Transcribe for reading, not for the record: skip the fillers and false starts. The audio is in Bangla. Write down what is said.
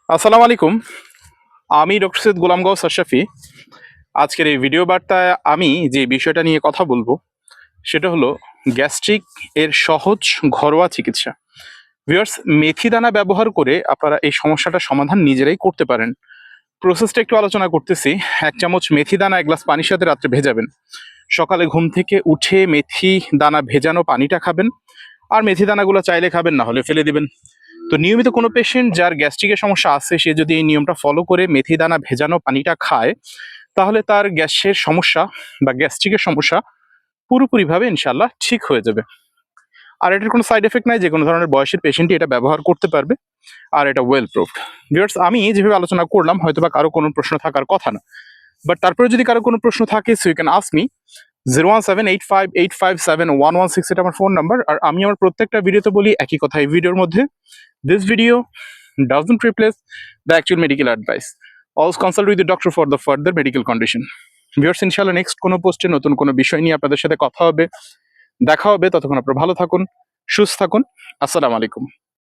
আসসালামু আলাইকুম। আমি ডক্টর সৈয়দ গোলাম গৌস আশরাফি। আজকের এই ভিডিও বার্তায় আমি যে বিষয়টা নিয়ে কথা বলবো সেটা হলো গ্যাস্ট্রিক এর সহজ ঘরোয়া চিকিৎসা। ভিউয়ার্স, মেথি দানা ব্যবহার করে আপনারা এই সমস্যাটার সমাধান নিজেরাই করতে পারেন। প্রসেসটা একটু আলোচনা করতেছি। 1 চামচ মেথি দানা 1 গ্লাস পানির সাথে রাত্রে ভেজাবেন। সকালে ঘুম থেকে উঠে মেথি দানা ভেজানো পানিটা খাবেন। আর মেথি দানাগুলো চাইলে খাবেন, না হলে ফেলে দিবেন। তো নিয়মিত কোনো পেশেন্ট যার গ্যাস্ট্রিকের সমস্যা আছে সে যদি এই নিয়মটা ফলো করে মেথি দানা ভেজানো পানিটা খায়, তাহলে তার গ্যাসের সমস্যা বা গ্যাস্ট্রিকের সমস্যা পুরোপুরিভাবে ইনশাল্লাহ ঠিক হয়ে যাবে। আর এটার কোনো সাইড এফেক্ট নাই, যে কোনো ধরনের বয়সের পেশেন্টই এটা ব্যবহার করতে পারবে। আর এটা ওয়েল প্রুফড। ভিউয়ার্স, আমি যেভাবে আলোচনা করলাম হয়তো বা কারো কোনো প্রশ্ন থাকার কথা না, বাট তারপরে যদি কারো কোনো প্রশ্ন থাকে so you can ask me. 01785857116 এটা আমার ফোন নাম্বার। আর আমি আমার প্রত্যেকটা ভিডিওতে বলি একই কথা এই ভিডিওর মধ্যে, this video doesn't replace the actual medical advice. Always consult with the doctor for the further medical condition. Viewers, ইনশাআল্লাহ নেক্সট কোনো পোস্টে নতুন কোনো বিষয় নিয়ে আপনাদের সাথে কথা হবে, দেখা হবে। ততক্ষণ আপনারা ভালো থাকুন, সুস্থ থাকুন। আসসালামু আলাইকুম।